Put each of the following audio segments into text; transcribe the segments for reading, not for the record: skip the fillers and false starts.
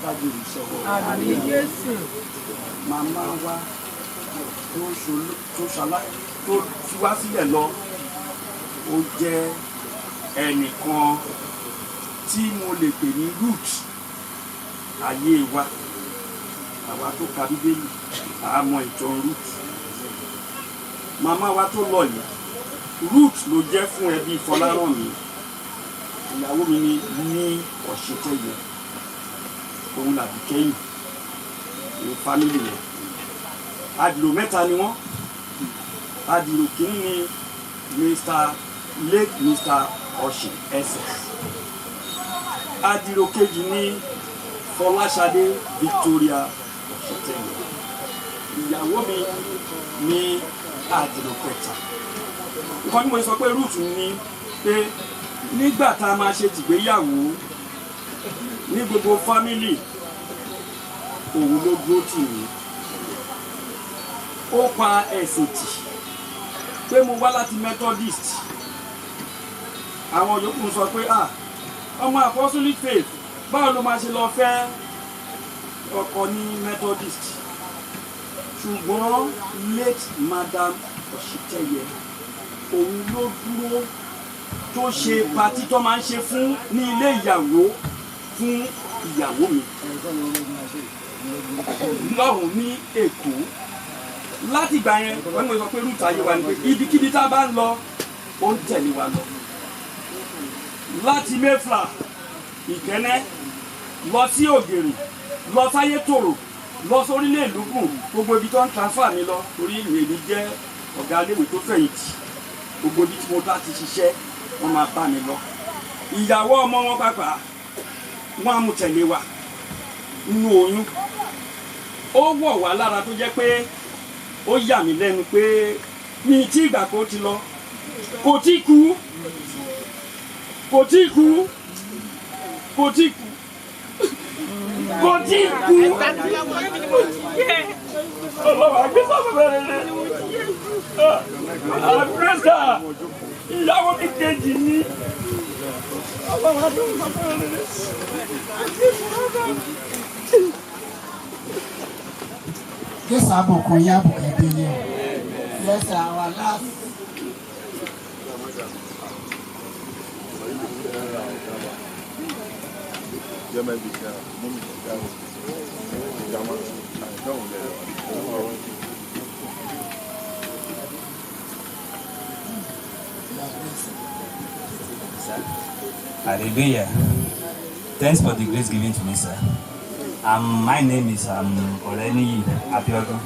ká gbèrú sọ̀rọ̀. Àmín Jésù. Màmá wa tó fi wá sílẹ̀ lọ, ó jẹ́ ẹnìkan tí mo lè pè ní root ayé wa. Àwa tó ka Bíbélì àmọ́ ìtàn root. Màmá wa tó lọ yìí root ló jẹ́ fún ẹbí Fọlárànmí. Ìyàwó mi ní Ọ̀ṣìntẹ́yẹ, òun làbí kẹ́yìn ní fámìlì rẹ̀. Adìrò mẹ́ta ni wọ́n. Adìrò kìíní ni Mr. Ọ̀ṣìn SS. Adìrò kejì ni Fọláṣadé Victoria Ọ̀ṣìntẹ́yẹ. Ìyàwó mi ní adìrò kẹta. Nǹkan tí mo sọ pé root ni pé nígbà tá a máa ṣe tìgbéyàwó ní gbogbo fámìlì, òun ló dúró tì mí. Ó pa ẹ̀sìn tì pé mo wá láti Methodist. Àwọn yòókù sọ pé ọmọ Apostolic faith báwo ló máa ṣe lọ fẹ́ ọkọ ní Methodist. Ṣùgbọ́n late Madam Ọ̀ṣìntẹ́yẹ òun ló dúró tó ṣe patí tó máa ń ṣe fún ní ilé ìyàwó fún ìyàwó mi lọ́hùn ní Èkó. Láti ìgbà yẹn wọ́n ní mo sọ pé root ayé wa ni pé ibikíbi tá a bá ń lọ ó ń tẹ̀lé wa lọ. Láti Mayflower Ìkẹ́nẹ́ lọ sí Ògèrè lọ sáyétòrò lọ sórílẹ̀ Ìlúgùn, gbogbo ibi tó ń transfer mi lọ torí èmi jẹ́ ọ̀gá iléèwé tó fẹ̀yìntì. Gbogbo ibi tí mo bá ti ṣiṣẹ́ wọ́n máa bá mi lọ. Ìyàwó ọmọ wọn pàápàá wọ́n á mú tẹ̀lé wa nínú oyún. Ó wọ̀ wá lára tó jẹ́ pé ó yà mí lẹ́nu pé ní tí ìgbà kó ti lọ kò tí kú kò tí kú kò tí kú kò tí kú. Ọlọ́wà gbé sábà bẹ̀rẹ̀ rẹ̀. Àpẹẹsà ìyàwó mi kejì ní. Ọlọ́wà gbé sábà bẹ̀rẹ̀ rẹ̀. Yes, abukun ya bukadele. Yes, our last. Hallelujah. Thanks for the grace given to me, sir. My name is Oleni Abiodun.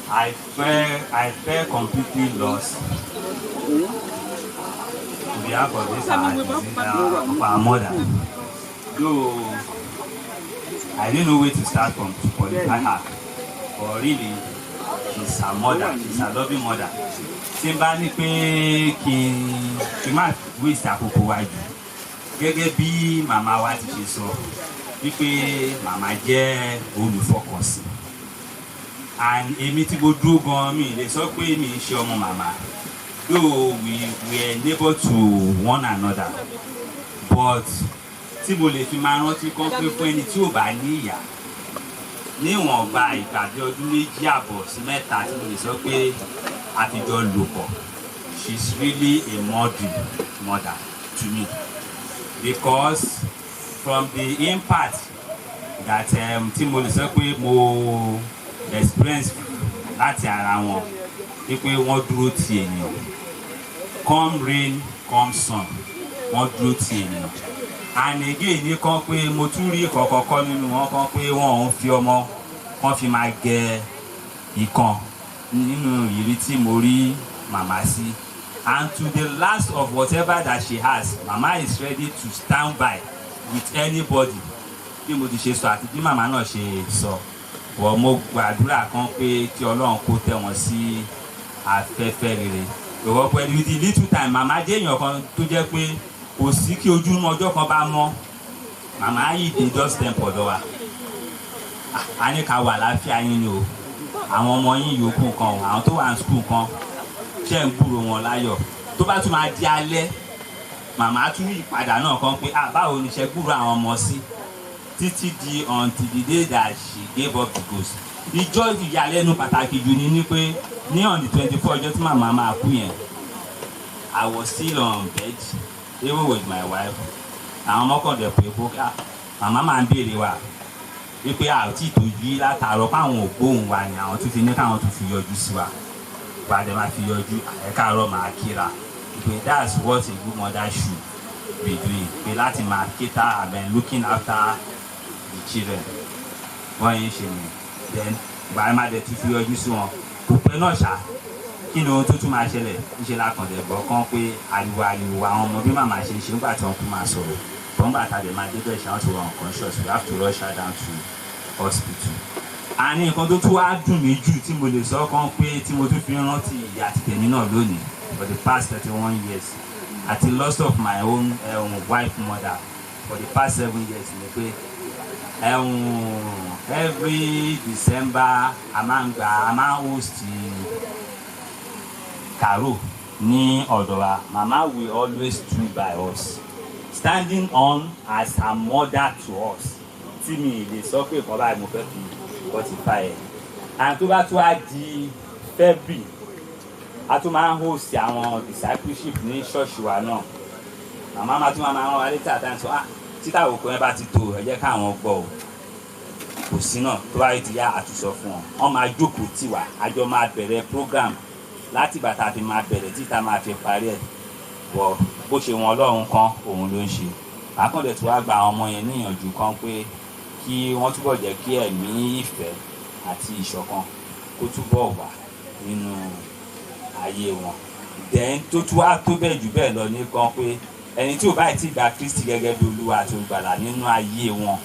I felt completely lost to behalf of this of our mother. Though I didn't know where to start from to qualify her, but really, she's a mother. She's a loving mother. Tí n bá ní pé kí n má waste àkókò wa jù. Gẹ́gẹ́ bí màmá wa ti ṣe sọ wípé màmá jẹ́ olùfọkànsìn, and èmi tí mo dúró gan mi lè sọ pé mi ń ṣe ọmọ màmá, though we were neighbor to one another, but tí mo lè fi máa rántí kan pé fún ẹni tí ò bá ní ìyá níwọ̀nba ìpàdé ọdún méjì àbọ̀ sí mẹ́ta tí mo lè sọ pé àtijọ́ lò pọ̀, she's really a model mother to me. Because from the impact that tí mo lè sọ pé mo experience láti ara wọn wípé wọ́n dúró ti ènìyàn, come rain come sun, wọ́n dúró ti ènìyàn. And again ní kan pé mo tún rí kọ̀kọ̀kọ́ nínú wọn kan pé wọ́n ń fi ọmọ kan fi máa gẹ ìkan nínú ìrírí tí mo rí màmá sí. And to the last of whatever that she has, mama is ready to stand by with anybody. Bí mo ti ṣe sọ àti bí màmá náà ṣe sọ, wọ́n mo gbàdúrà kan pé kí Ọlọ́run kó tẹ́ wọn sí afẹ́fẹ́ rere. Ìwọ pẹ̀lú with the little time, màmá jẹ́ èèyàn kan tó jẹ́ pé kò sí kí ojú ọjọ́ kan bá mọ́, màmá yìí dé just temp ọ̀dọ̀ wa. A ní ká wà láfíà yín ni o. Àwọn ọmọ yín yòókù kan, àwọn tó wà ní school kan, ṣe ń gbúrò wọn láyọ̀. Tó bá tún máa di alẹ́, màmá tún yí padà náà kan pé báwo ni ṣe gbúrò àwọn ọmọ sí títí di until the day that she gave up the ghost. ìjọ ìyàlẹ́nu pàtàkì jù ni pé ní on the 24 ọjọ́ tí màmá máa kú yẹn I was still on bed even with my wife. àwọn ọmọkàndẹ̀ pé màmá máa ń béèrè wa wípé àti ìtòjú látàárọ̀ fáwọn ògbóhùn wa ni àwọn tún fi ní káwọn tún fi yọjú sí wa padà máa fi yọjú ẹ̀kaàrọ̀ máa kíra pé that's what a good mother should be doing pé láti máa cater and looking after the children wọ́n yẹn ṣe ni then ìgbà máa dẹ̀ tún fi yọjú sí wọn kò pẹ́ náà ṣá kí ni ohun tó tún máa ṣẹlẹ̀ níṣẹ́ lákàndẹ̀ gbọ́ kán pé ariwo àwọn ọmọ bí màmá ṣe ṣe nígbà tí wọ́n kú máa sọ̀rọ̀ tọ́ngbà tàbí máa débẹ̀ ṣe àwọn tó wà unconscious we have to rush her down to hospital. àní nǹkan tó tún wá dùn mí jù tí mo lè sọ kan pé tí mo tún fi rántí ìyá àti tèmi náà lónìí for the past 31 years at the loss of my own wife mother for the past 7 years ni pé every December a máa host Karo ní ọ̀dọ̀ wa mama will always do by us standing on as a mother to us tí mi lè sọ pé ìkan báyìí mo fẹ́ fi fortify ẹ̀ and tó bá tún á di February a tún máa ń host àwọn discipleship ní ṣọ́ọ̀ṣì wa náà màmá máa tún máa ń wá létí àtàwọn sọ títà òkú ẹ bá ti tó ẹ jẹ́ káwọn gbọ́ ò kò sí náà tó bá ti yá àtúnṣọ fún wọn wọn máa jókòó tì wá àjọ máa bẹ̀rẹ̀ program láti ìgbà tá a fi máa bẹ̀rẹ̀ títa máa fi parí ẹ̀ wọ bó ṣe wọn Ọlọ́run kan òun ló ń ṣe àkàndẹ̀ tí wàá gba àwọn ọmọ yẹn níyànjú kan pé kí wọ́n túbọ̀ jẹ́ kí ẹ̀mí ìfẹ́ àti ìṣọ̀kan kó túbọ̀ wà nínú ayé wọn then tó tún wá tó bẹ́ẹ̀ jù bẹ́ẹ̀ lọ ní kan pé ẹni tí ò bá ti gba Kristi gẹ́gẹ́ bí Olúwa àti Olùgbàlà nínú ayé wọn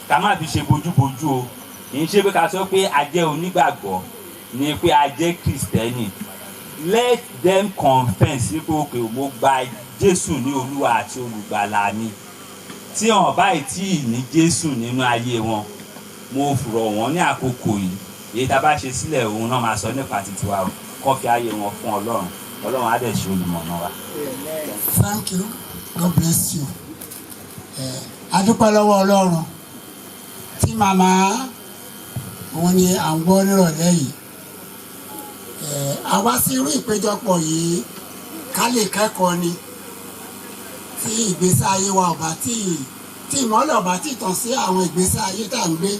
ká má fi ṣe bójúbójú o kì í ṣe pé ká sọ pé a jẹ́ onígbàgbọ́ ni pé a jẹ́ Kristẹni let them confess pé òkè mo gba Jésù ní Olúwa àti Olùgbàlà mi tí wọn báyìí tí ní Jésù nínú ayé wọn mo rọ̀ wọ́n ní àkókò yìí èyí tá a bá ṣe sílẹ̀ òun náà máa sọ nípa títí wa kọ́ fi ayé wọn fún Ọlọ́run á dẹ̀ ṣe olùmọ̀nà wa. Thank you. God bless you. A dúpẹ́ lọ́wọ́ Ọlọ́run tí màmá òun ni à ń gbọ́ nírọ̀lẹ́ yìí. A wá sí irú ìpéjọpọ̀ yìí ká lè kẹ́kọ̀ọ́ ni tí ìgbésí ayé wa ọ̀bá tí ìmọ́lẹ̀ ọ̀bá tí tàn sí àwọn ìgbésí ayé tá à ń gbé.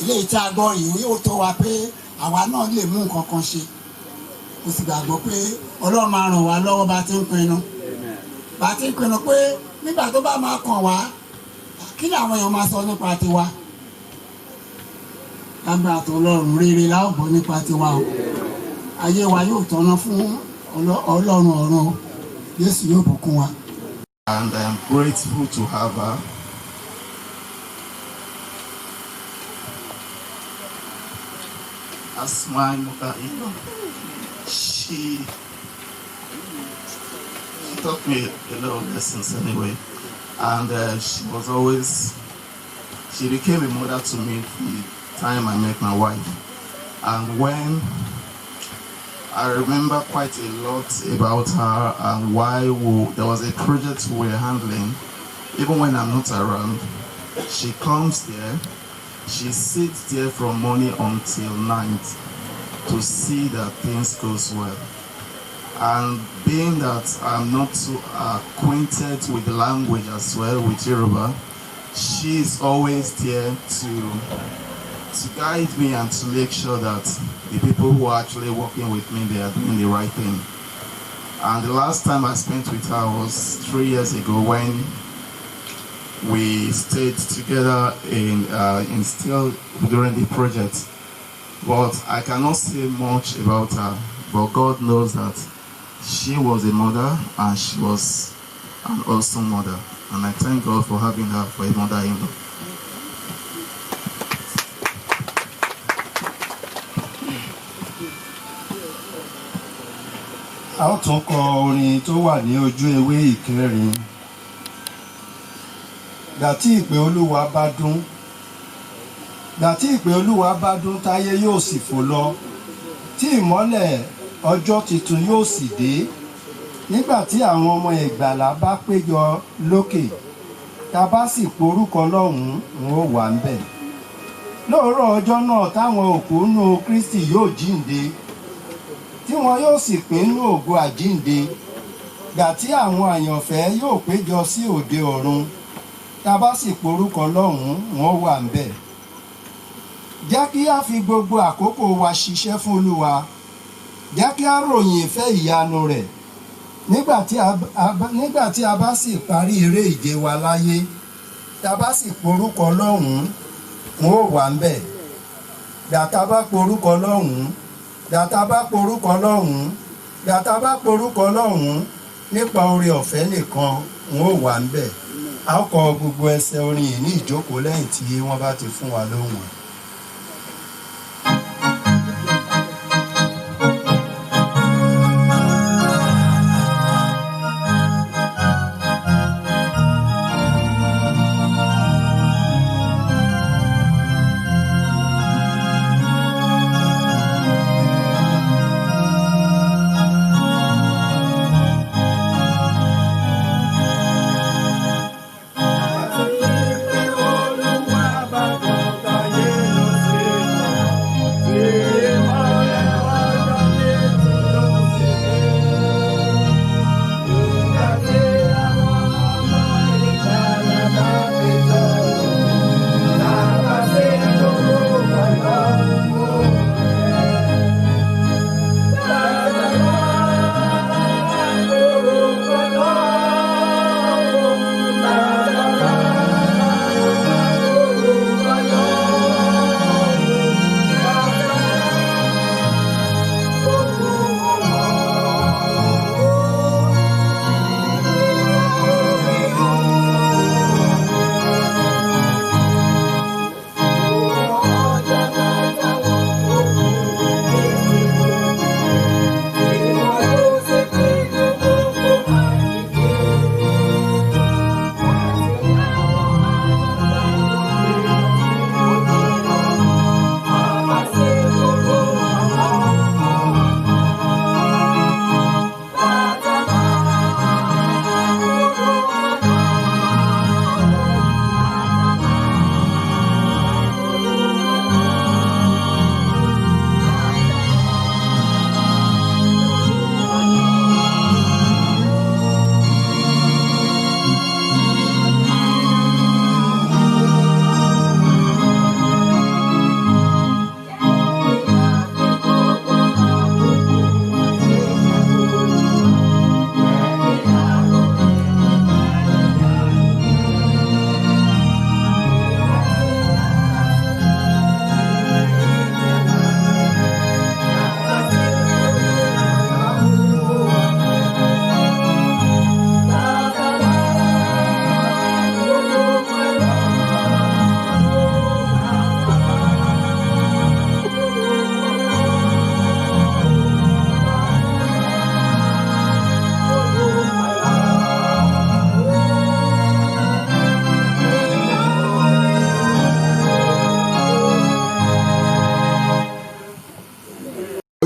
Ilé ìta gbọ́ yìí ó tó wa pé àwa náà lè mú nǹkan kan ṣe. Mo sì gbàgbọ́ pé Ọlọ́run máa ràn wá lọ́wọ́ bá ti ń pinnu. Bá ti ń pinnu pé nígbà tó bá máa kàn wá kí ni àwọn èèyàn máa sọ nípa tiwa. Lágbára tó Ọlọ́run rere la ó gbọ́ nípa tiwa o. Ayé wa yóò tọ́nà fún Ọlọ́run ọ̀run. Jésù yóò bùkún wa. And I am grateful to have her. As my mother, she taught me a lot of lessons anyway, and she became a mother to me the time I met my wife. And when I remember quite a lot about her and why there was a project we were handling, even when I'm not around, she comes there. She sits there from morning until night to see that things goes well. And being that I'm not so acquainted with the language as well, with Yoruba, she is always there to guide me and to make sure that the people who are actually working with me, they are doing the right thing. And the last time I spent with her was 3 years ago when we stayed together in still during the project. But I cannot say much about her, but God knows that she was a mother and she was an awesome mother. And I thank God for having her for a mother-in-law. A ó tún kọ orin tó wà ní ojú ewé ìkẹrin. Gbà tí ìpè Olúwa bá dún, gbà tí ìpè Olúwa bá dún táyé yóò sì fò lọ, tí ìmọ́lẹ̀ ọjọ́ tuntun yóò sì dé, nígbà tí àwọn ọmọ ìgbàlà bá péjọ lókè tá a bá sì porúkọ lọ́hùn-ún wọn ó wà ń bẹ̀. lóòrọ̀ ọjọ́ náà táwọn òkú nù Kristi yóò jíǹde tí wọn yóò sì pín nínú ògo àjíǹde gbà tí àwọn àyànfẹ́ yóò péjọ sí òde ọ̀run tá a bá sì porúkọ lọ́hùn-ún wọn ó wà ń bẹ̀. jẹ́ kí a fi gbogbo àkókò wa ṣiṣẹ́ fún Olúwa, jẹ́ kí a ròyìn ìfẹ́ ìyanu rẹ̀ nígbà tí a bá sì parí eré ìje wa láyé tá a bá sì porúkọ lọ́hùn-ún wọn ó wà ń bẹ̀. dàtà bá porúkọ lọ́hùn-ún dàtà bá porúkọ lọ́hùn-ún dàtà bá porúkọ lọ́hùn-ún nípa oore ọ̀fẹ́ nìkan wọn ó wà ń bẹ̀. a kọ gbogbo ẹsẹ̀ orin yìí ní ìjókòó lẹ́yìn tí wọ́n bá ti fún wa lóhùn.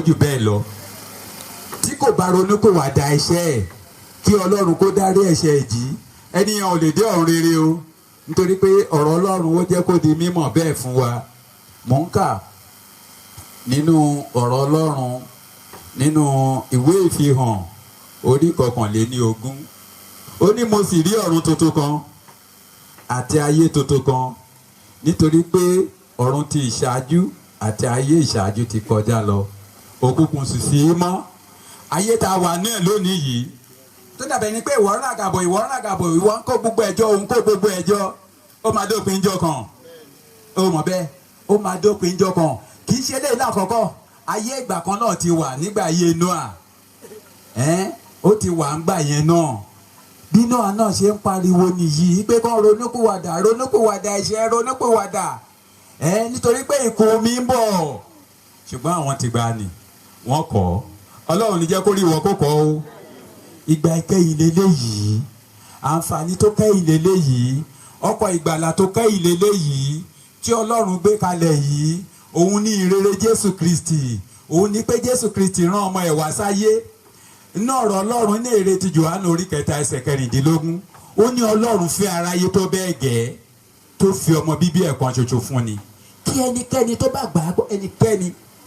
jù bẹ́ẹ̀ lọ tí kò bá ronú kò wá da ẹ̀ṣẹ̀ ẹ̀ kí Ọlọ́run kó dárí ẹ̀ṣẹ̀ ẹ̀ jì ẹnìyàn ò lè dé ọ̀run rere o nítorí pé ọ̀rọ̀ Ọlọ́run ó jẹ́ kó di mímọ̀ bẹ́ẹ̀ fún wa. Mò ń kà nínú ọ̀rọ̀ Ọlọ́run nínú ìwé ìfihàn orí 21 ó ní mo sì rí ọ̀run tuntun kan àti ayé tuntun kan nítorí pé ọ̀run ti ìṣáájú àti ayé ìṣáájú ti kọjá lọ òkùnkùn sì sí mọ́. Ayé tá a wà náà lónìí yìí tó dàbẹ̀ ni pé ìwọ ń ràgàbọ̀ ìwọ ń kó gbogbo ẹjọ́ òun kó gbogbo ẹjọ́ ó máa dópin jọ kan ó mọ̀ bẹ́ẹ̀ ó máa dópin jọ kan kì í ṣe lè lákọ̀ọ́kọ́ ayé ìgbà kan náà ti wà nígbà ayé Nóà ó ti wà ńgbà yẹn náà bí Nóà náà ṣe ń pariwo nìyí pé kán ronúpìwàdà ẹ̀ṣẹ̀ ronúpìwàdà nítorí pé ìkún omi ń bọ̀ ṣùgbọ́n àwọn ti gbà ní wọ́n kọ̀ Ọlọ́run ní jẹ́ kó rí wọn kó kọ́ o. Ìgbà ìkẹyìn lélẹ́yìí àǹfààní tó kẹ́yìn lélẹ́yìí ọkọ̀ ìgbàlà tó kẹ́yìn lélẹ́yìí tí Ọlọ́run gbé kalẹ̀ yìí òun ní ìrere Jésù Kristi òun ní pé Jésù Kristi rán ọmọ ẹ̀ wá sáyé iná ọ̀rọ̀ ọlọ́run ní èrè ti Jòhánù orí 3 ẹsẹ̀ 16 ó ní ọlọ́run fẹ́ aráyé tó bẹ́ẹ̀ gẹ́ tó fi ọmọ bíbí ẹ̀ kan ṣoṣo fún ni kí ẹnikẹ́ni tó bá gbàgbọ́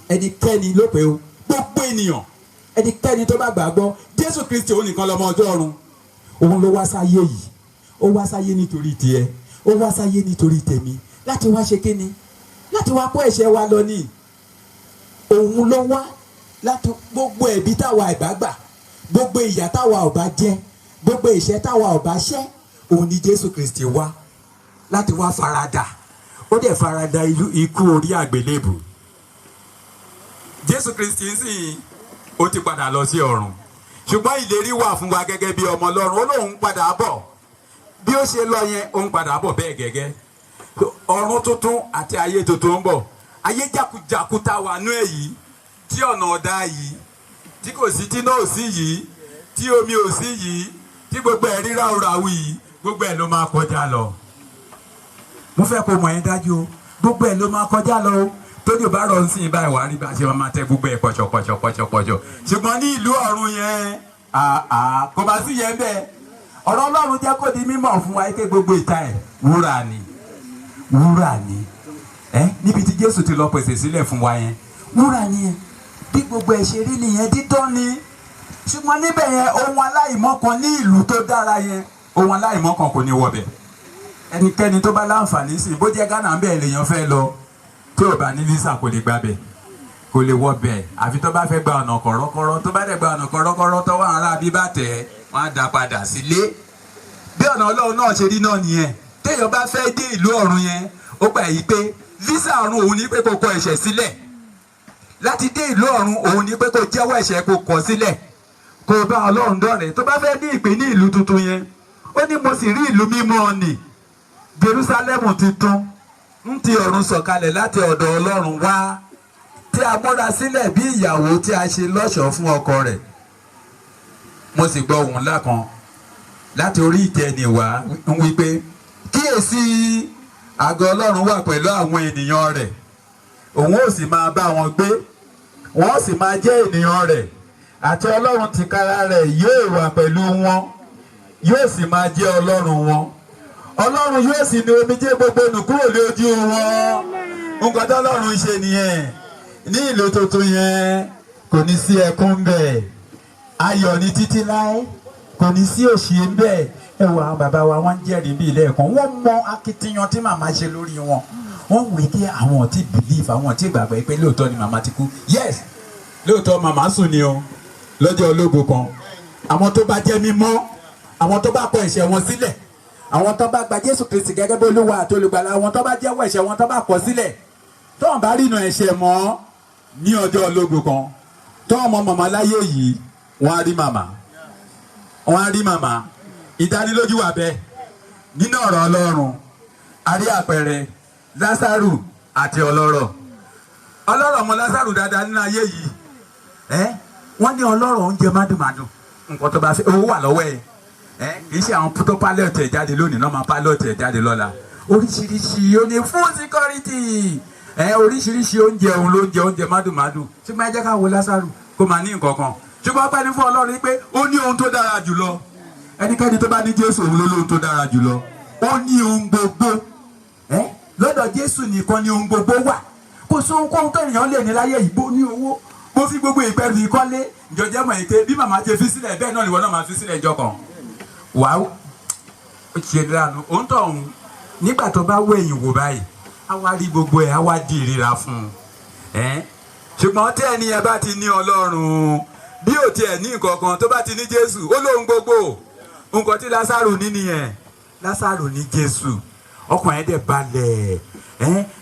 ẹnikẹ́ni ló pé o gbogbo ènìyàn ẹnikẹ́ni tó bá gbàgbọ́ Jésù Kristi òun nìkan lọ́mọ ọjọ́ ọ̀run òun ló wá sáyé yìí ó wá sáyé nítorí tiẹ̀ ó wá sáyé nítorí tèmi láti wá ṣe kíni láti wá kó ẹ̀ṣẹ̀ wa lọ ní òun ló wá láti gbogbo ẹ̀bi táwa ìbá gbà gbogbo ìyà táwa ò bá jẹ gbogbo ìṣẹ́ táwa ò bá ṣẹ́ òun ni Jésù Kristi wá láti wá farada ó dẹ̀ farada ikú orí àgbélébù Jésù Kristi sì ó ti padà lọ sí ọ̀run ṣùgbọ́n ìlérí wà fún wa gẹ́gẹ́ bí ọmọ Ọlọ́run ó lóun padà bọ̀ bí ó ṣe lọ yẹn òun padà bọ̀ bẹ́ẹ̀ gẹ́gẹ́ ọ̀run tuntun àti ayé tuntun ń bọ̀ ayé jákujàku tá wà nú ẹ̀ yìí tí ọ̀nà ọ̀dá yìí tí kò sí tí náà ò sí yìí tí omi ò sí yìí tí gbogbo ẹ̀ rírà òràwù yìí gbogbo ẹ̀ ló máa kọjá lọ. mo fẹ́ kó mọ̀ ẹ́ dájú o gbogbo ẹ̀ ló máa kọjá lọ o tójú bá rọ̀ ń sìn báyìí wàá rí bá ṣe máa tẹ gbogbo ẹ̀ pọ̀ṣọ̀pọ̀ṣọ̀ ṣùgbọ́n ní ìlú ọ̀run yẹn kò bá sí yẹn bẹ́ẹ̀ ọ̀rọ̀ Ọlọ́run jẹ́ kó di mímọ̀ fún wa pé gbogbo ìta ẹ̀ wúrà ni níbi tí Jésù ti lọ pèsè sílẹ̀ fún wa yẹn wúrà ni yẹn bí gbogbo ẹ̀ ṣe rí nìyẹn dídán ni ṣùgbọ́n níbẹ̀ yẹn ohun aláìmọ́kan ní ìlú tó dára yẹn ohun aláìmọ́kan kò ní wọbẹ̀ ẹnikẹ́ni tó bá láǹfààní sí bó jẹ́ Ghana ń bẹ̀ lèèyàn fẹ́ lọ tí ò bá ní visa kò lè gbàbẹ̀ kò lè wọbẹ̀ àfi tó bá fẹ́ gba ọ̀nà kọ̀rọ̀kọ̀rọ̀ tó bá dẹ̀ gba ọ̀nà kọ̀rọ̀kọ̀rọ̀ tó wà ará bíbá tẹ̀ wọ́n á dá padà sílé bí ọ̀nà Ọlọ́run náà ṣe rí náà nìyẹn téèyàn bá fẹ́ dé ìlú ọ̀run yẹn ó gbà yí pé visa ọ̀run òun ní pé kó kọ ẹ̀ṣẹ̀ sílẹ̀ láti dé ìlú ọ̀run òun ní pé kó jẹ́wọ́ ẹ̀ṣẹ̀ kó kọ̀ sílẹ̀ kó bá Ọlọ́run dọ̀rẹ́ tó bá fẹ́ ní ìpè ní ìlú tuntun yẹn ó ní mo sì rí ìlú mímọ́ nì Jerúsálẹ́mù tuntun ń ti ọ̀run sọ̀kalẹ̀ láti ọ̀dọ̀ Ọlọ́run wá tí a múra sílẹ̀ bí ìyàwó tí a ṣe lọ́ṣọ̀ọ́ fún ọkọ rẹ̀ mo sì gbọ́ ohùn ńlá kan láti orí ìtẹ́ni wá ń wí pé kíyèsí àgọ́ Ọlọ́run wà pẹ̀lú àwọn ènìyàn rẹ̀ òun ó sì máa bá wọn gbé wọn ó sì máa jẹ́ ènìyàn rẹ̀ àti Ọlọ́run tìkára rẹ̀ yóò wà pẹ̀lú wọn yóò sì máa jẹ́ Ọlọ́run wọn Ọlọ́run yóò sì ní omijé gbogbo nù kúrò lójú wọn nǹkan tó Ọlọ́run ṣe nìyẹn ní ìlú tuntun yẹn kò ní sí ẹkún bẹ́ẹ̀ ayọ̀ ní títí láé kò ní sí òṣì bẹ́ẹ̀ ẹ wo àwọn bàbá wa wọ́n ń jẹ́rìí bí ilé ẹ̀kọ́ wọ́n mọ akitiyan tí màmá ṣe lórí wọn wọ́n wí pé àwọn tí believe àwọn tí gbàgbọ́ pé lóòótọ́ ni màmá ti kú yes lóòótọ́ màmá sùn ni o lọ́jọ́ ológo kan àwọn tó bá jẹ́ mímọ́ àwọn tó bá kọ ẹ̀ṣẹ̀ wọn sílẹ̀ àwọn tó bá gba Jésù Kristi gẹ́gẹ́ bí Olúwa àti olùgbàlà àwọn tó bá jẹ́wọ́ ẹ̀ṣẹ̀ wọn tó bá kọ̀ sílẹ̀ tó ń bá rìnà ẹ̀ṣẹ̀ mọ́ ní ọjọ́ ológo kan tó ọmọ màmá láyé yìí wọ́n á rí màmá ìdánilójú wà bẹ́ẹ̀ nínú ọ̀rọ̀ Ọlọ́run a rí àpẹẹrẹ Lásárù àti ọlọ́rọ̀ ọmọ Lásárù dáadáa nínú ayé yìí wọ́n ní ọlọ́rọ̀ oúnjẹ mádùnmádùn nǹkan tó bá fẹ́ owó wà lọ́wọ́ ẹ̀ kì í ṣe àwọn tó pálọ̀tì ẹ̀ jáde lónìí náà máa pálọ̀tì ẹ̀ jáde lọ́la oríṣiríṣi ó ní fún síkọ́rìtì oríṣiríṣi oúnjẹ òun ló ń jẹ oúnjẹ mádùnmádùn ṣùgbọ́n ẹ jẹ́ ká wo Lásárù kó máa ní nǹkan kan ṣùgbọ́n pẹ́ ní fún Ọlọ́run pé ó ní ohun tó dára jùlọ ẹnikẹ́ni tó bá ní Jésù òun ló lóhun tó dára jùlọ ó ní ohun gbogbo lọ́dọ̀ Jésù nìkan ni ohun gbogbo wà kò sí ohunkóhun tó èèyàn lè ní láyé yìí bó ní owó bó fi gbogbo ìpẹ́rù ìkọ́lé ìjọjẹ́ mọ̀ èké bí màmá ṣe fi sílẹ̀ bẹ́ẹ̀ náà ni ìwọ náà máa fi sílẹ̀ ìjọ kan wà á ṣe dànù òun tó ọ̀hún nígbà tó bá wẹ̀yìn wò báyìí á wá rí gbogbo ẹ̀ á wá di ìríra fún un ṣùgbọ́n tí ẹni yẹn bá ti ní Ọlọ́run bí ò tiẹ̀ ní nǹkan kan tó bá ti ní Jésù ó lóhun gbogbo nǹkan tí Lásárù ní nìyẹn Lásárù ní Jésù ọkàn ẹ̀ dẹ̀ balẹ̀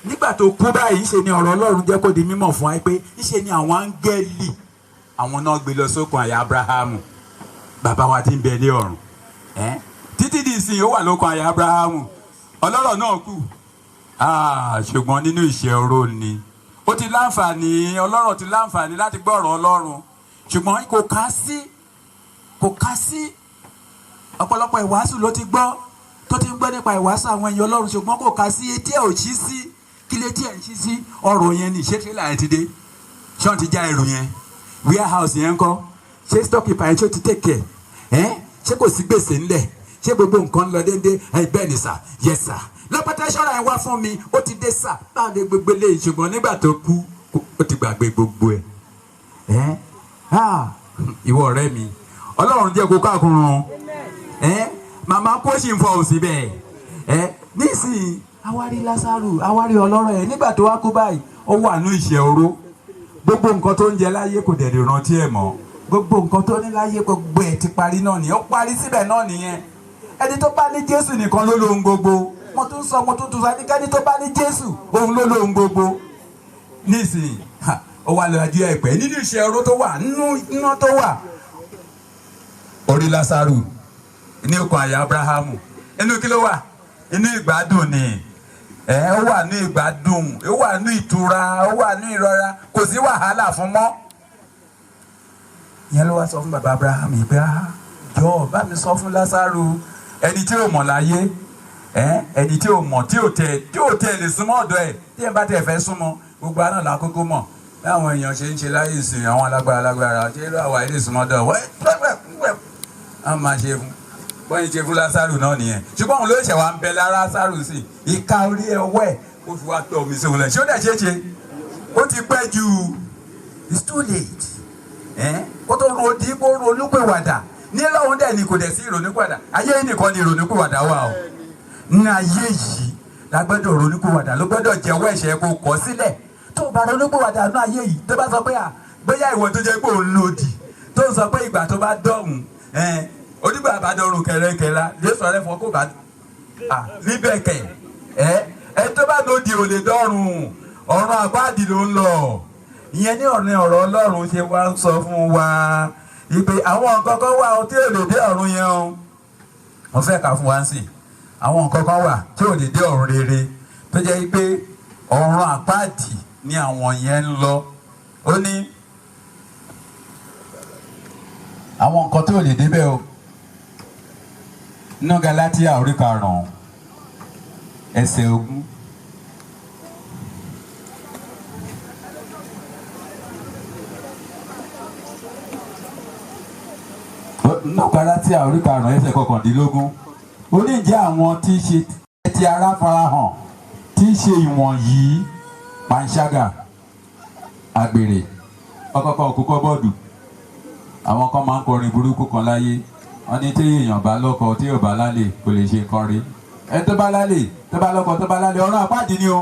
nígbà tó kú báyìí ṣe ni ọ̀rọ̀ Ọlọ́run jẹ́ kó di mímọ̀ fún wa pé ṣe ni àwọn áńgẹ́lì àwọn náà gbé lọ sókun àyà Abrahamu bàbá wa ti ń bẹ ní ọ̀run títí di ìsìn ó wà lókun àyà Abrahamu ọlọ́rọ̀ náà kù ṣùgbọ́n nínú ìṣòro ni ó ti láǹfààní ọlọ́rọ̀ ti láǹfààní láti gbọ́ ọ̀rọ̀ Ọlọ́run ṣùgbọ́n kò ká sí ọ̀pọ̀lọpọ̀ ìwàásù ló ti gbọ́ tó ti ń gbọ́ nípa ìwàásù àwọn èèyàn Ọlọ́run ṣùgbọ́n kò ká sí etí ẹ̀ ò ṣí sí kí létí ẹ̀ ń ṣí sí ọ̀rọ̀ yẹn ní ṣé tírélà yẹn ti dé ṣọ́n ti já ẹrù yẹn warehouse yẹn ń kọ́ ṣé storekeeper yẹn ṣé ó ti take care ṣé kò sí gbèsè ńlẹ̀ ṣé gbogbo nǹkan lọ déédéé bẹ́ẹ̀ ni sà yes sà lọ́pọ̀tà ṣọ́ra ẹ̀ wá fún mi ó ti dé sà báwo ni gbogbo eléyìí ṣùgbọ́n nígbà tó kú ó ti gbàgbé gbogbo ẹ̀ ìwọ ọ̀rẹ́ mi ọlọ́run jẹ́ kó káàkùnrún màmá kó sì ń fọ òsì bẹ́ẹ̀ nísìnyí awárí Lásárù awárí ọlọ́rọ̀ ẹ̀ nígbà tó wá kú báyìí ó wà ní ìṣẹ́ oró gbogbo nǹkan tó ń jẹ láyé kò dẹ̀ lè rántí ẹ̀ mọ́ gbogbo nǹkan tó ní láyé gbogbo ẹ̀ ti parí náà nìyẹn ó parí síbẹ̀ náà nìyẹn ẹni tó bá ní Jésù nìkan ló lóhun gbogbo mo tún sọ ẹnikẹ́ni tó bá ní Jésù òun ló lóhun gbogbo nísìnyí ó wà lọ́jọ́ ẹ̀pẹ́ nínú ìṣẹ́ oró tó wà nínú iná tó wà orí Lásárù ní okùn àyà Abrahamu inú kí ló wà inú ìgbádùn ni ó wà ní ìgbádùn ó wà ní ìtura ó wà ní ìrọ̀ra kò sí wàhálà fún mọ́ ìyẹn ló wá sọ fún bàbá Abrahamu yìí pé jọ̀ọ́ bá mi sọ fún Lásárù ẹni tí ò mọ̀ láyé ẹni tí ò mọ̀ tí ò tẹ̀ lè súnmọ́ ọ̀dọ̀ ẹ̀ tí ẹ̀ bá tẹ̀ fẹ́ súnmọ́ gbogbo àná làkókò mọ̀ láwọn èèyàn ṣe ń ṣe láyé ìsìn àwọn alágbára ṣé irú àwa ilé súnmọ́ ọ̀dọ̀ wọ́n máa ṣe fún bọ́yìn ṣe fún Lásárù náà nìyẹn ṣùgbọ́n òun ló ṣẹ̀ wá ń bẹ lára Lásárù sí ìka orí ọwọ́ ẹ̀ ó fi wá tọ́ omi sóhun lẹ̀ ṣé ó dẹ̀ ṣeé ṣe ó ti pẹ́ jù it's too late kó tó rodi kó ronúpìwàdà ní lọ́hùn dẹ̀ ni kò dẹ̀ sí ìrònúpìwàdà ayé yìí nìkan ni ìrònúpìwàdà wà o ní ayé yìí la gbọ́dọ̀ ronúpìwàdà ló gbọ́dọ̀ jẹ́wọ́ ẹ̀ṣẹ̀ kó kọ̀ sílẹ̀ tó bá ronúpìwàdà ní ayé yìí tó bá sọ pé bóyá ìwọ tó jẹ́ pé òun lòdì tó ń sọ pé ìgbà tó bá dọ̀hùn onígbà àbádọ́rùn kẹrẹkẹrẹ lẹ́sọ̀ rẹ fọ́ kó bá níbẹ̀ kẹ̀ ẹ tó bá lòdì ò lè dọ́rùn ọ̀run àpáàdì ló ń lọ ìyẹn ní ọ̀rọ̀ Ọlọ́run ṣe wá ń sọ fún wa ìpè àwọn nǹkan kan wà tí ò lè dé ọ̀run yẹn o wọ́n fẹ́ kà fún wa sí àwọn nǹkan kan wà tí ò lè dé ọ̀run rere tó jẹ́ pé ọ̀run àpáàdì ni àwọn yẹn ń lọ ó ní àwọn nǹkan tó lè débẹ̀ o ní Gálátíà orí 5 ẹsẹ̀ 20. ní Gálátíà orí 5 ẹsẹ̀ 19 ó ní jẹ́ àwọn tí í ṣe ti ara farahàn tí í ṣe ìwọ̀nyí panṣágà àgbèrè ọkọ̀ọ̀kọ̀ òkúkọ̀ bọ́ọ̀dù àwọn kan máa ń kọrin burúkú kan láyé wọn ní tí èèyàn bá lọ́kọ tí ò bá lálẹ́ kò lè ṣe kọrin ẹ tó bá lálẹ́ tó bá lọ́kọ tó bá lálẹ́ ọ̀run àpáàdì ni o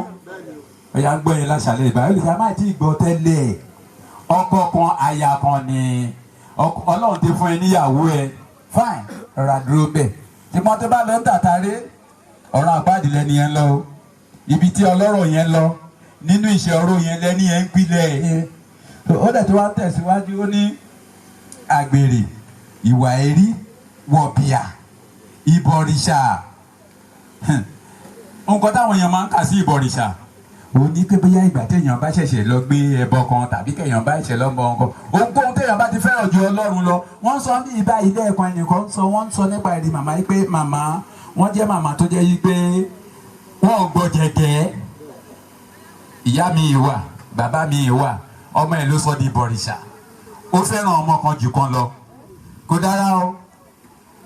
ẹ̀yà ń gbọ́ yẹn láṣàlẹ̀ ìbáyọ̀ lè ṣe máa tí ì gbọ́ tẹ́lẹ̀ ọkọ kan aya kan ni Ọlọ́run ti fún ẹ níyàwó ẹ fine rà dúró bẹ́ẹ̀ ṣùgbọ́n tó bá lọ ń tàtàrí ọ̀run àpáàdì lẹ́ni yẹn lọ ibi tí ọlọ́rọ̀ yẹn lọ nínú ìṣẹ́ ọ̀rọ̀ yẹn lẹ́ni yẹn ń pilẹ̀ ó dẹ̀ tó wá tẹ̀síwájú ó ní àgbèrè ìwà ẹ̀rí wọ̀bìà ìbọ̀rìṣà nǹkan táwọn èèyàn máa ń kà sí ìbọ̀rìṣà ó ní pé bóyá ìgbà téèyàn bá ṣẹ̀ṣẹ̀ lọ gbé ẹbọ kan tàbí kéèyàn bá ṣẹ̀ṣẹ̀ lọ́mọ nǹkan ohunkóhun téèyàn bá ti fẹ́ràn ju Ọlọ́run lọ wọ́n sọ ní ibà ilé ẹ̀kọ́ ẹnìkan wọ́n sọ nípa ẹ̀rí màmá yìí pé màmá wọ́n jẹ́ màmá tó jẹ́ yìí pé wọ́n ò gbọ́ jẹ̀gẹ́ ìyá mi ìwà bàbá mi ìwà ọmọ ẹ̀ ló sọ di ìbọ̀rìṣà ó fẹ́ràn ọmọ kan jù kan lọ kò dára o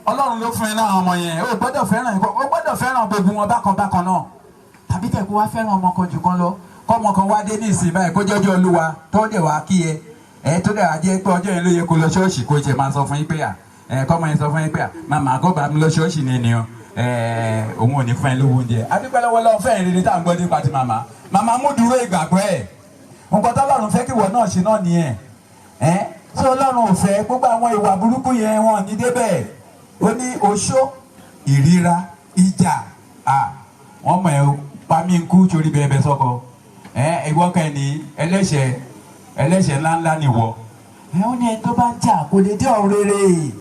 Ọlọ́run ló fún ẹ náà ọmọ yẹn ó gbọ́dọ̀ fẹ́ràn gbogbo wọn bákan náà tàbí kẹ́ kó wá fẹ́ràn ọmọ kan jù kan lọ kọ́mọ kan wá dé ní ìsìn báyìí kó jọjọ́ Olúwa tó dẹ̀ wá kí ẹ tó dẹ̀ wá jẹ́ pé ọjọ́ yẹn ló yẹ kó lọ ṣọ́ọ̀ṣì kó jẹ́ máa sọ fún yín pé kọ́mọ yẹn sọ fún yín pé màmá kó bá mi lọ ṣọ́ọ̀ṣì ni ni òun ò ní fún ẹ lówó oúnjẹ adúpẹ́ lọ́wọ́ lọ́wọ́ fẹ́ ìrírí tá à ń gbọ́ nípa ti màmá mú dúró ìgbàgbọ́ ẹ̀ nǹkan tọ́lọ́run fẹ́ kí wọ́n náà ṣe náà nìyẹn tí Ọlọ́run ò fẹ́ gbogbo àwọn ìwà burúkú yẹn wọn ní débẹ̀ ó ní oṣó ìríra ìjà wọ́n mọ̀ ẹ́ pami nkú torí bẹ́ẹ̀ sọ́kọ ìwọ kẹ́ ni ẹlẹ́ṣẹ̀ ńláńlá nìwọ ó ní ẹni tó bá ń jà kò lè dé ọ̀run rere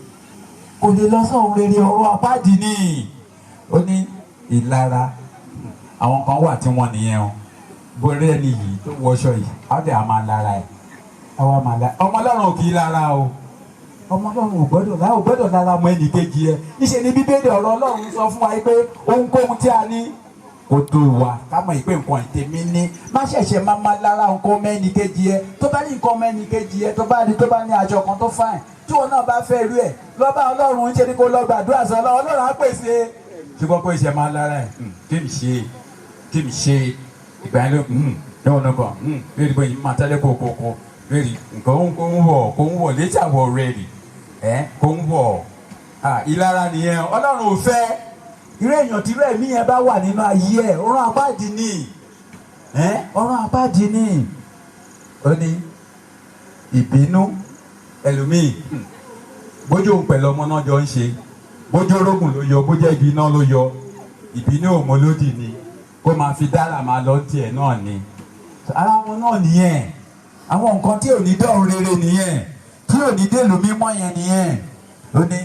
kò lè lọ sọ́run rere ọ̀run àpáàdì ni ó ní ìlara àwọn kan wà tí wọ́n nìyẹn o borí ẹni yìí tó wọṣọ yìí á dẹ̀ á máa lára ẹ̀ àwa máa lára ọmọ Ọlọ́run ò kì í lára o ọmọ Ọlọ́run ò gbọ́dọ̀ lára ọmọ ẹnì kejì ẹ níṣẹ́ ni Bíbélì ọ̀rọ̀ Ọlọ́run sọ fún wa pé ohunkóhun tí a ní kó tó wa ká mọ̀ pé nǹkan ìtẹ̀mí ní má ṣẹ̀ṣẹ̀ máa lára nǹkan mẹ́ni kejì ẹ tó bá ní nǹkan mẹ́ni kejì ẹ tó bá ní aṣọ kan tó fáìn tí wọn náà bá fẹ́ rí ẹ lọ bá Ọlọ́run ń ṣe ni kó lọ gbàdúrà sọ Ọlọ́run á pèsè ṣùgbọ́n pé ṣe máa lára ẹ kí mi ṣe ìgbà yẹn ló lọ́wọ́ náà kàn lórí bóyá máa tẹ́lẹ̀ kókókó lórí nǹkan kó ń wọ̀ létí àwọ̀ rẹ̀ rí kó ń wọ̀ ìlara nìyẹn Ọlọ́run ò fẹ́ irú èèyàn tí irú ẹ̀mí yẹn bá wà nínú ayé ẹ̀ ọ̀run àpáàdì ni ọ̀run àpáàdì ni ó ní ìbínú ẹlòmíì bójú òun pẹ̀lú ọmọ náà jọ ń ṣe bójú orógùn ló yọ bójú ibi iná ló yọ ìbínú òmòlódì ni kó máa fi dára máa lọ tiẹ̀ náà ni ara wọn náà nìyẹn àwọn nǹkan tí ò ní dọ̀run rere nìyẹn tí ò ní dèlù mímọ́ yẹn nìyẹn ó ní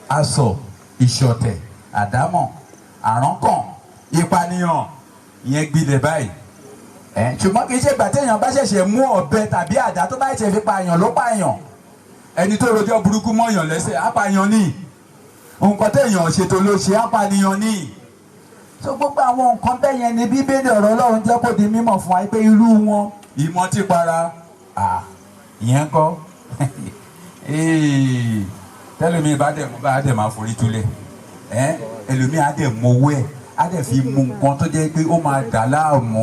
asọ̀ ìṣọ̀tẹ̀ àdámọ̀ àránkàn ìpànìyàn ìyẹn gbilẹ̀ báyìí ṣùgbọ́n kì í ṣe ìgbà téèyàn bá ṣẹ̀ṣẹ̀ mú ọ̀bẹ tàbí àdá tó bá ṣẹ̀ fi pààyàn ló pààyàn ẹni tó rojọ́ burúkú mọ́yàn lẹ́sẹ̀ apààyàn ní nǹkan téèyàn ṣètò ló ṣe apààyàn ní so gbogbo àwọn nǹkan bẹ́ẹ̀ yẹn ni bíbélì ọ̀rọ̀ Ọlọ́run jẹ́ kó di mímọ̀ fún wa pé irú wọn ìmọtípara ìyẹn kọ́ tẹ́lẹ̀mí bá dẹ̀ máa forí túlẹ̀ ẹlòmíì á dẹ̀ mọ owó ẹ̀ á dẹ̀ fi mú nǹkan tó jẹ́ pé ó máa dà láàmú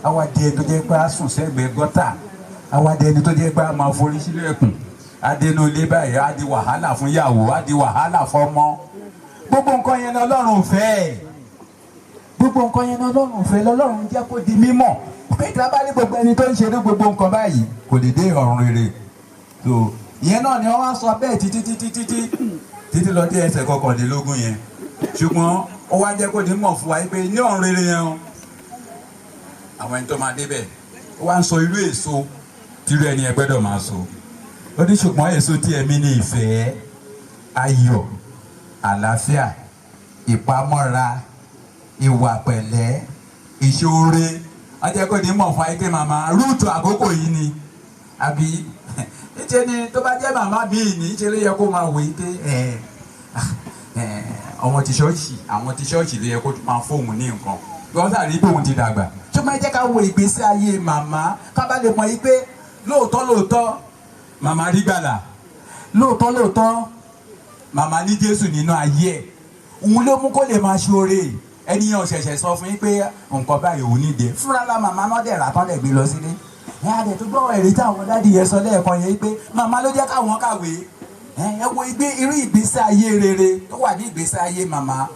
àwa di ẹni tó jẹ́ pé á sùn sẹ́gbẹ̀ẹ́ gọ́tà àwa di ẹni tó jẹ́ pé á máa forí sílẹ̀kùn á dénú ilé báyìí á di wàhálà fún yàwó á di wàhálà fọ́mọ gbogbo nǹkan yẹn ni Ọlọ́run fẹ́ gbogbo nǹkan yẹn ni Ọlọ́run fẹ́ lọ́lọ́run jẹ́ kó di mímọ̀ pé ìta bá ní gbogbo ẹni tó ń ṣe ní gbogbo nǹkan báyìí kò lè dé ọ̀run rere so ìyẹn náà ni wọ́n wá sọ bẹ́ẹ̀ títí lọ dé ẹsẹ̀ kọkànlélógún yẹn ṣùgbọ́n ó wá jẹ́ kó di mọ̀ fún wa pé ní ọ̀run rere yẹn o àwọn ẹni tó máa débẹ̀ ó wá ń sọ irú èso tírú ẹni ẹ gbọ́dọ̀ máa so ó ní ṣùgbọ́n èso tí ẹ̀mí ní ìfẹ́ ayọ̀ àlàáfíà ìpamọ́ra ìwà pẹ̀lẹ́ ìṣoore wọ́n jẹ́ kó di mọ̀ fún wa pé màmá rúùtù àkókò yìí ni àbí níṣẹ́ ni tó bá jẹ́ màmá bíi ní ṣe ló yẹ kó máa wò pé ọmọ ti ṣọ́ọ̀ṣì àwọn ti ṣọ́ọ̀ṣì ló yẹ kó máa fóun ní nǹkan gbọ́dọ̀ rí pé òun ti dàgbà tó máa jẹ́ ká wo ìgbésí ayé màmá ká bá lè mọ̀ yí pé lóòótọ́ màmá rí gbàlà lóòótọ́ màmá ní Jésù nínú ayé ẹ̀ òun ló mú kó lè máa ṣoore ẹnìyàn ṣẹ̀ṣẹ̀ sọ fún yín pé nǹkan báyìí òun nídìí fúnra la màmá náà dẹ̀ rà tán dẹ̀ gbé lọ sílé ẹ á dẹ̀ tó gbọ́ ẹ̀rí táwọn dádì yẹn sọ lẹ́ẹ̀kan yẹn pé màmá ló jẹ́ káwọn kàwé ẹ wo irú ìgbésí ayé rere tó wà ní ìgbésí ayé màmá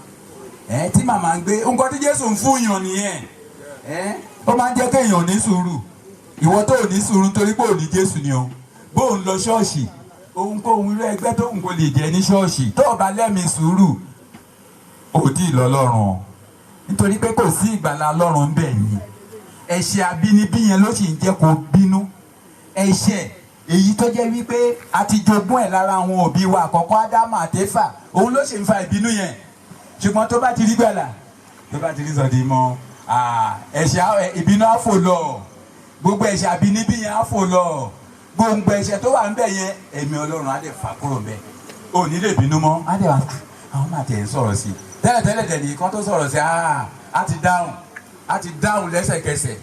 tí màmá ń gbé nǹkan tí Jésù ń fún yàn nìyẹn ó máa ń jẹ́ kéèyàn ní sùúrù ìwọ tó ò ní sùúrù torí pé ò ní Jésù ni o bó ń lọ ṣọ́ọ̀ṣì ohunkóhun irú ẹgbẹ́ tó ń kó lè jẹ́ ní ṣọ́ọ̀ṣì tó o bá lẹ́mìí sùúrù ò tí ì lọ lọ́rùn nítorí pé kò sí ìgbàlà Ọlọ́run ń bẹ̀ yín ẹ̀ṣẹ̀ àbínibí yẹn ló sì ń jẹ́ kó bínú ẹ̀ṣẹ̀ èyí tó jẹ́ wípé a ti jogún ẹ̀ lára àwọn òbí wa àkọ́kọ́ Ádámù àtẹ́fà òun ló sì ń fa ìbínú yẹn ṣùgbọ́n tó bá ti rí gbàlà tó bá ti rí sọ̀dí mọ́ ẹ̀ṣẹ̀ ìbínú á fò lọ gbogbo ẹ̀ṣẹ̀ àbínibí yẹn á fò lọ gbogbo ẹ̀ṣẹ̀ tó wà ń bẹ̀ yẹn ẹ̀mí Ọlọ́run á dẹ̀ fà kúrò ń bẹ̀ ò ní lè bínú mọ́ á dẹ̀ wá àwọn máa tẹ̀ ń sọ̀rọ̀ sí tẹ́lẹ̀tẹ́lẹ̀ dẹ̀ nìkan tó sọ̀rọ̀ sí á ti dáhùn lẹ́sẹ̀kẹsẹ̀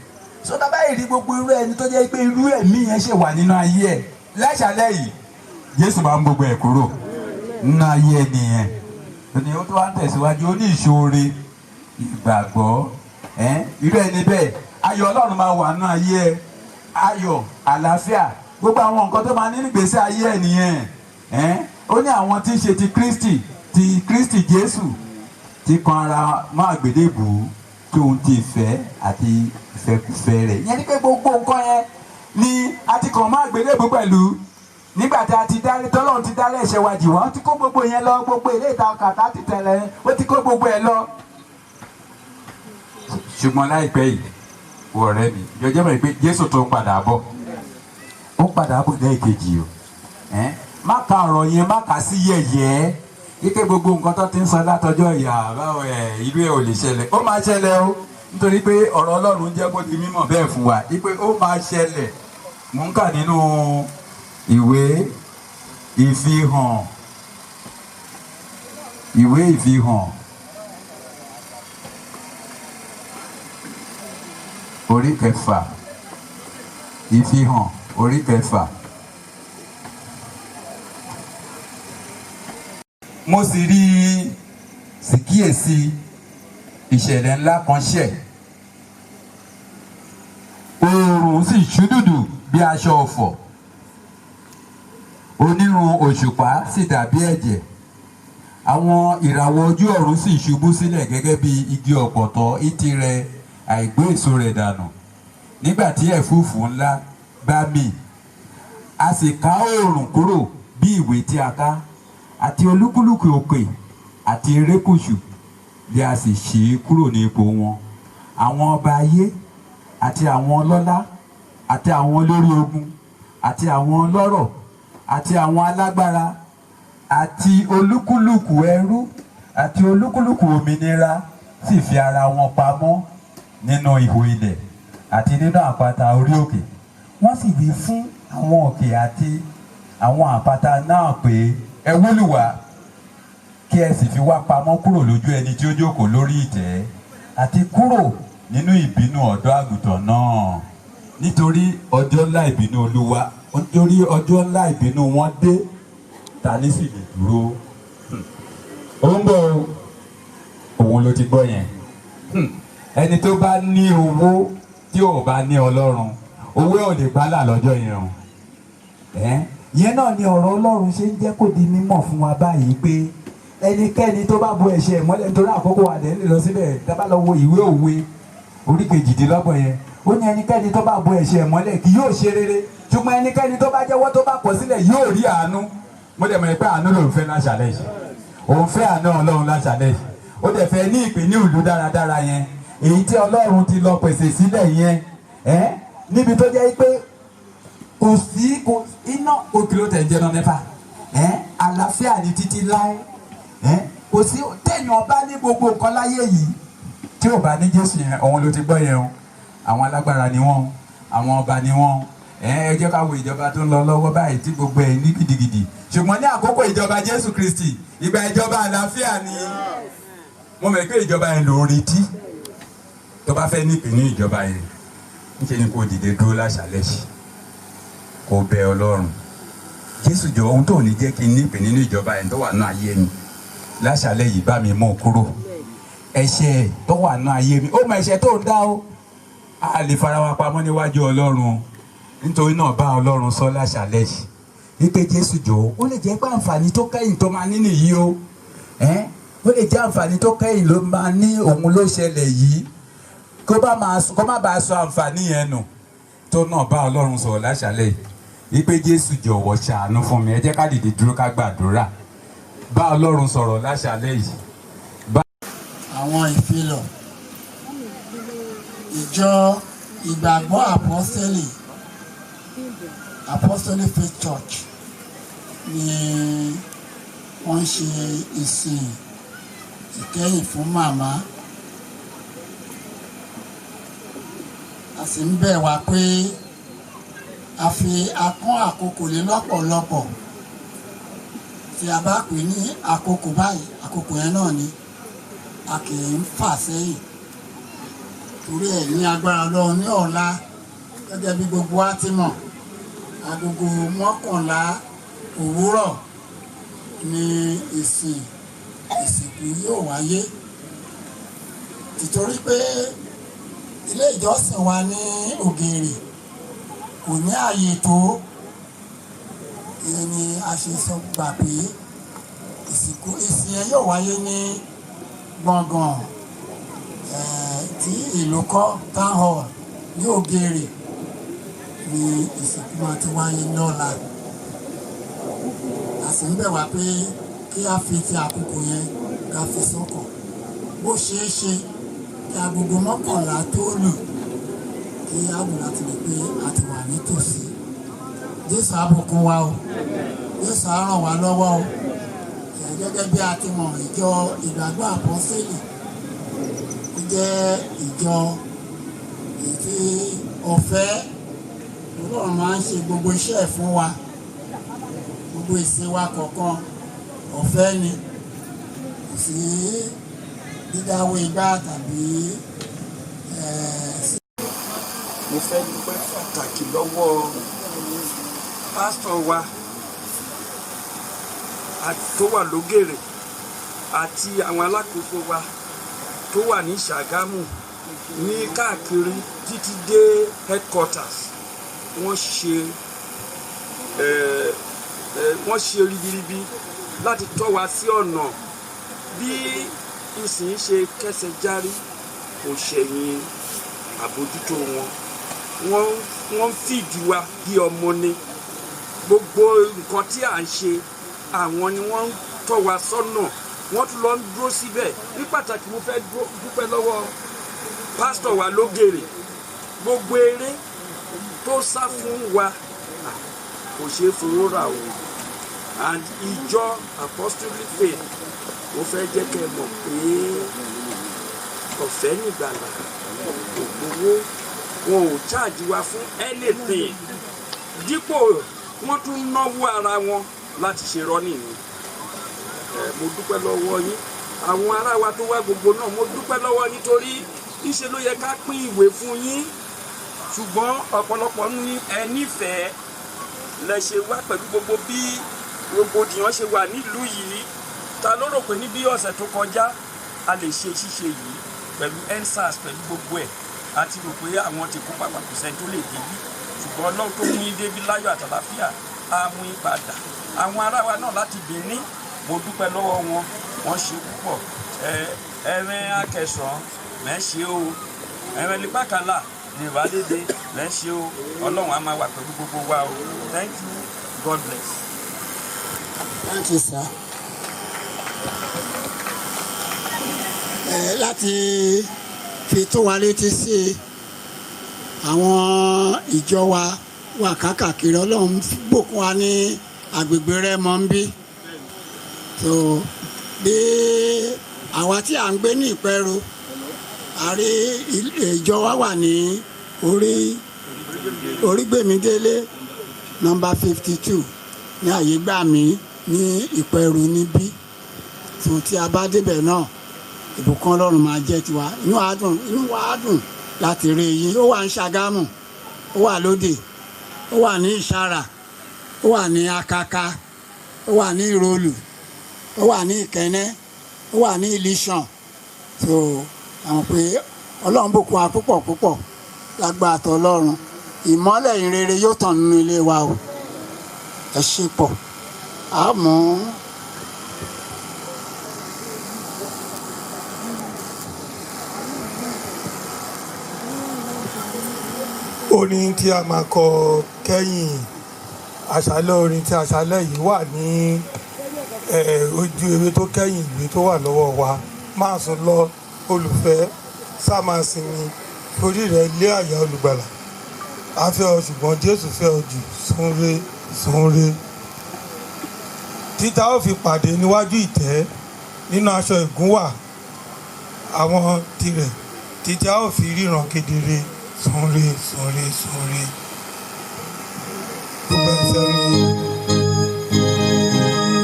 sọdá báyìí rí gbogbo irú ẹni tó jẹ́ pé irú ẹ̀mí yẹn ṣe wà nínú ayé ẹ̀ láṣálẹ́ yìí Jésù máa ń gbogbo ẹ̀ kúrò nínú ayé ẹ̀ nìyẹn ni ó tó wá ń tẹ̀síwájú ó ní ìṣoore ìgbàgbọ́ irú ẹni bẹ́ẹ̀ ayọ̀ Ọlọ́run máa wà nínú ayé ẹ̀ ayọ̀ àlàáfíà gbogbo àwọn nǹkan tó máa ní nígbésí ayé ẹ̀ nìyẹn ó ní àwọn tí ń ṣe ti Kristi Jésù ti kan ara mọ́ àgbélébùú tí òun ti ìfẹ́ àti ìfẹ́kùfẹ́ rẹ̀ yẹn ni pé gbogbo nǹkan yẹn ni a ti kàn máa gbélébùú pẹ̀lú nígbà tí a ti dálé tọ́lọ́run ti dálé ẹ̀ṣẹ̀ wa jì wá ó ti kó gbogbo yẹn lọ gbogbo ilé ìta kàtà ti tẹ̀lé ó ti kó gbogbo ẹ̀ lọ. ṣùgbọ́n láìpẹ́ yìí wọ ọ̀rẹ́ mi jọjọ́ mọ̀ pé Jésù tó ń padà bọ̀ ó ń padà bọ̀ lẹ́ẹ̀kejì o má ka ọ̀rọ̀ yẹn má kà sí yẹ̀yẹ́ ike gbogbo nǹkan tó ti ń sọ látọjọ́ ìyá báwo ìlú ẹ̀ ò lè ṣẹlẹ̀ ó máa ṣẹlẹ̀ o nítorí pé ọ̀rọ̀ Ọlọ́run jẹ́ kó di mímọ̀ bẹ́ẹ̀ fún wa wípé ó máa ṣẹlẹ̀ mò ń kà nínú ìwé ìfihàn orí kẹfà, ìfihàn orí kẹfà. Mo sì rí i sì kíyèsí ìṣẹ̀lẹ̀ ńlá kan ṣẹ̀. Oòrùn sì ṣú dúdú bí aṣọ ọ̀fọ̀, onírun òṣùpá sì dàbí ẹ̀jẹ̀, àwọn ìràwọ̀ ojú ọ̀run sì ṣubú sílẹ̀ gẹ́gẹ́ bí igi ọ̀pọ̀tọ́ ìtì rẹ̀ àìgbé èso rẹ̀ dànù nígbà tí ẹ̀fúùfù ńlá bá mì. A sì ká oòrùn kúrò bí ìwé tí a ká, àti olúkúlùkù òkè àti erékùṣù bí a sì ṣí kúrò ní ipò wọn. Àwọn ọba ayé àti àwọn ọlọ́lá àti àwọn olórí ogun àti àwọn ọlọ́rọ̀ àti àwọn alágbára àti olúkúlùkù ẹrú àti olúkúlùkù òmìnira sì fi ara wọn pamọ́ nínú ihò ilẹ̀ àti nínú àpáta orí òkè. Wọ́n sì wí fún àwọn òkè àti àwọn àpáta náà pé ẹ wólùwà kí ẹ sì fi wá pamọ́ kúrò lójú ẹni tí ó jókòó lórí ìtẹ́ àti kúrò nínú ìbínú ọ̀dọ́ àgùntàn náà, nítorí ọjọ́ ńlá ìbínú Olúwa, nítorí ọjọ́ ńlá ìbínú wọn dé, ta ní sì lè dúró. Ó ń bọ̀ òun ló ti gbọ́ yẹn. Ẹni tó bá ní owó tí ò bá ní Ọlọ́run, owó ò lè gbálà lọ́jọ́ yẹn o. Ìyẹn náà ni ọ̀rọ̀ Ọlọ́run ṣe ń jẹ́ kó di mímọ̀ fún wa báyìí pé ẹnikẹ́ni tó bá bo ẹ̀ṣẹ̀ mọ́lẹ̀, nítorí àkókò wa dẹ̀ lè lọ síbẹ̀, tá bá lọ wo ìwé òwe orí 28 yẹn, ó ní ẹnikẹ́ni tó bá bo ẹ̀ṣẹ̀ mọ́lẹ̀ kì yóò ṣe rere, ṣùgbọ́n ẹnikẹ́ni tó bá jẹ́wọ́ tó bá kọ̀ sílẹ̀ yóò rí àánú. Mo dẹ̀ mọ̀ pé àánú lòun fẹ́ láṣàlẹ̀ yìí, òun fẹ́ àánú Ọlọ́run láṣàlẹ̀ yìí, ó dẹ̀ fẹ́ ní ìpín ní ìlú dáradára yẹn, èyí tí Ọlọ́run ti lọ pèsè sílẹ̀ yẹn, níbi tó jẹ́ pé kò sí iná òkìló tẹ̀ ń jẹ́ náà mẹ́fà, àlàáfíà ní títí láé, kò sí téèyàn bá ní gbogbo nǹkan láyé yìí tí ò bá ní Jésù yẹn, òun ló ti gbọ́ yẹn o. Àwọn alágbára ni wọ́n, àwọn ọba ni wọ́n. Ẹ jẹ́ ká wo ìjọba tó ń lọ lọ́wọ́ báyìí tí gbogbo ẹ̀ ní gidigidi, ṣùgbọ́n ní àkókò ìjọba Jésù Kristi, ìgbà ìjọba àlàáfíà ni. Mo mọ̀ pé ìjọba yẹn ló ń retí. Tó bá fẹ́ nípìn ní ìjọba yẹn, níṣe ni kò dìde dúró láṣàlẹ̀ yìí, kò bẹ Ọlọ́run. Jésù jọ ohun tó ní jẹ́ kí n nípìn nínú ìjọba yẹn tó wà ní ayé mi láṣàlẹ̀ yìí, bá mi mú kúrò. Ẹ̀ṣẹ̀ tó wà ní ayé mi, ó mọ ẹ̀ṣẹ̀ tó ń dá o, a lè fara wa pamọ́ níwájú Ọlọ́run. Nítorí náà bá Ọlọ́run sọ láṣàlẹ̀ yìí wípé Jésù jọ, ó lè jẹ́ pé àǹfààní tó kẹ́yìn tó máa ní nìyí o, ó lè jẹ́ àǹfààní tó kẹ́yìn ló máa ní, òun ló ṣẹlẹ̀ yìí, kó má bàa sọ àǹfààní yẹn nù. Tó náà bá Ọlọ́run sọ̀rọ̀ láṣàlẹ̀ yìí wípé Jésù jọ̀wọ́ ṣàánú fún mi. Ẹ jẹ́ ká dìde dúró ká gbàdúrà, bá Ọlọ́run sọ̀rọ̀ láṣàlẹ̀ yìí. Àwọn ìfilọ̀ ìjọ ìgbàgbọ́ Apostolic Faith Church ni wọ́n ṣe ìsìn ìkẹyìn fún màmá. A sì ń bẹ̀ wá pé a fi akún àkókò lé lọ́pọ̀lọpọ̀. Tí a bá pè ní àkókò báyìí, àkókò yẹn náà ni a kì í fà sẹ́yìn. Torí ẹ̀ ní agbára Ọlọ́run ní ọ̀la, gẹ́gẹ́ bí gbogbo wa ti mọ̀, agogo 11 òwúrọ̀ ni ìsìnkú yóò wáyé. Títorí pé ilé ìjọsìn wa ní Ògèrè kò ní ààyè tó, ìyẹn ni a ṣe sọ gbà pé ìsìn yẹn yóò wáyé ní gbọ̀ngàn tí ìlú kọ́ Town Hall ní Ògèrè ni ìsìnkú máa ti wáyé lọ́la. A sì ń bẹ̀ wá pé kí a fi ti àkókò yẹn ká fi sọ́kàn. Bó ṣeé ṣe kí agogo 11 tó lù, kí a wù láti rí pé a ti wà nítòsí. Jésù á bùkún wa o, Jésù á ràn wá lọ́wọ́ o. Gẹ́gẹ́ bí a ti mọ̀, ìjọ ìgbàgbọ́ àpọ́sítélì jẹ́ ìjọ ètí ọ̀fẹ́. Ọlọ́run máa ń ṣe gbogbo iṣẹ́ ẹ̀ fún wa, gbogbo ìsìn wa kọ̀ọ̀kan ọ̀fẹ́ ni, kò sí dídáwó igbá tàbí mo fẹ́ dúpẹ́ pàtàkì lọ́wọ́ pásítọ̀ wa tó wà lógèrè àti àwọn alákòóso wa tó wà ní Ṣàgámù ní káàkiri títí dé headquarters. Wọ́n ṣe ribiribi láti tọ́ wa sí ọ̀nà bí ìsìn ṣe kẹsẹ̀ járí kò ṣẹ̀yìn àbójútó wọn. Wọ́n fìdí wa bí ọmọ ni. Gbogbo nǹkan tí à ń ṣe àwọn ni wọ́n ń tọ́ wa sọ́nà. Wọ́n tún lọ ń dúró síbẹ̀. Ní pàtàkì mo fẹ́ dúpẹ́ lọ́wọ́ pásítọ̀ wa lógèrè. Gbogbo eré tó sá fún wa kò ṣeé fowó rà o. And ìjọ apostolic faith mo fẹ́ jẹ́ kẹ́ ẹ mọ̀ pé ọ̀fẹ́ nìgbàlà ògbówó wọn ò cháàjì wa fún anything. Dípò wọ́n tún náwó ara wọn láti ṣe rọ́nì ni. Mo dúpẹ́ lọ́wọ́ yín. Àwọn ará wa tó wá gbogbo náà mo dúpẹ́ lọ́wọ́ yín torí ìṣe ló yẹ ká pín ìwé fún yín. Ṣùgbọ́n ọ̀pọ̀lọpọ̀ ní ẹ nífẹ̀ẹ́ lẹ ṣe wá pẹ̀lú gbogbo bí rògbòdìyàn ṣe wà nílùú yìí. Ta ló rò pé ní bí ọ̀sẹ̀ tó kọjá a lè ṣe ṣíṣe yìí pẹ̀lú EndSARS pẹ̀lú gbogbo ẹ̀ a ti rò pé àwọn ti kó pàpà kò sẹ́ni tó lè débi ṣùgbọ́n Ọlọ́run tó mú yín débi láyọ̀ àtàlàfíà á mú yín padà. Àwọn ará wa náà láti Benin mo dúpẹ́ lọ́wọ́ wọn wọ́n ṣe púpọ̀. Ẹ̀rìn Akẹ̀sán lẹ́ o ẹ̀rìn Lípàkàlà ní ìbádédé lẹ́ o. Ọlọ́run á máa wà pẹ̀lú gbogbo wa o. Thank you. God bless. Thank you, sir. Láti fi tó wa létí sí àwọn ìjọ wa wà káàkiri Ọlọ́run bùkún wa ní agbègbè Rẹ́mọ ń bí. So bí àwa tí à ń gbé ní Ìpẹ́rù àrí ìjọ wa wà ní Orígbèmídélé nọ́mbà 52 ní Àyégbàmí ní Ìpẹ́rù níbí. So tí a bá débẹ̀ náà ìbùkún Ọlọ́run máa jẹ́ tiwa. Inú wa á dùn láti rí yín. Ó wà ní Ṣàgámù, ó wà lóde, ó wà ní Ìṣàrà, ó wà ní Akaka, ó wà ní Ìrolù, ó wà ní Ìkẹ́nẹ́, ó wà ní Ìlíṣàn. So àwọn pé Ọlọ́run bùkún wa púpọ̀ púpọ̀ lágbára àtọ̀ Ọlọ́run. Ìmọ́lẹ̀ ìrere yóò tàn nínú ilé wa o. Ẹ ṣé pọ̀. Àmọ́ orin tí a máa kọ kẹ́yìn àṣálẹ́ orin tí àṣálẹ́ yìí wà ní ojú ewé tó kẹ́yìn ìwé tó wà lọ́wọ́ wa. Máa sùn lọ olùfẹ́ sáà máa sinmi orí rẹ lé àyà olùgbàlà. A fẹ́ ọ ṣùgbọ́n Jésù fẹ́ ọ jù súnre súnre. Títà ó fi pàdé níwájú ìtẹ́ nínú aṣọ ìgúnwà àwọn tirẹ̀ títà ó fi ríran kedere. Súnre súnre súnre. Gbogbo ẹsẹ̀ orin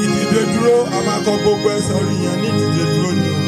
ìdìde dúró a máa kọ gbogbo ẹsẹ̀ orin yẹn ní ìdìde dúró ni o.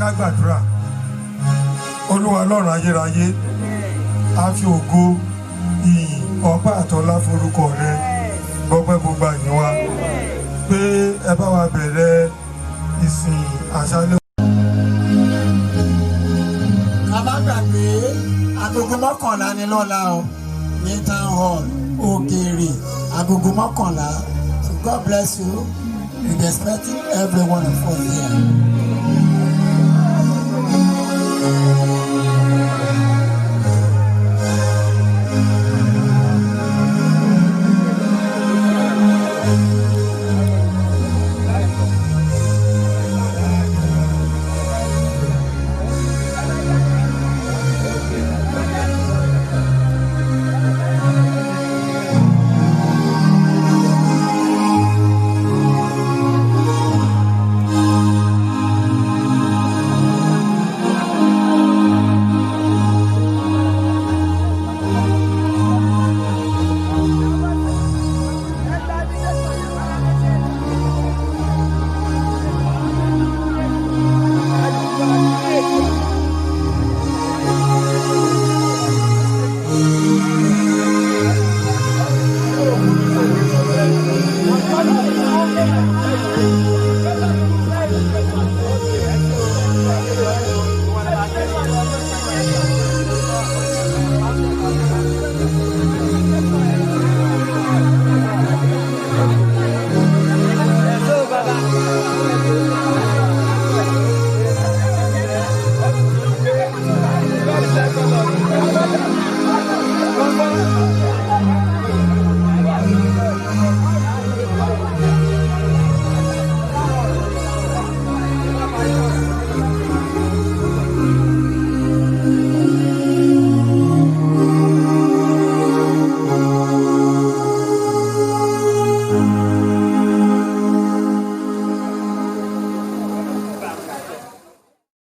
ká gbàdúrà. Olúwa Ọlọ́run ayérayé, a fi ògo, ìyìn, ọpẹ́ àtọlá forúkọ rẹ, gbọpẹ́ gbogbo àyìn wa pé ẹ bá wa bẹ̀rẹ̀ ìsìn àṣálẹ́. ká má gbàgbé agogo 11 ní lọ́la o ní town hall Ògèrè, agogo 11. So God bless you. We're expecting every one of us here.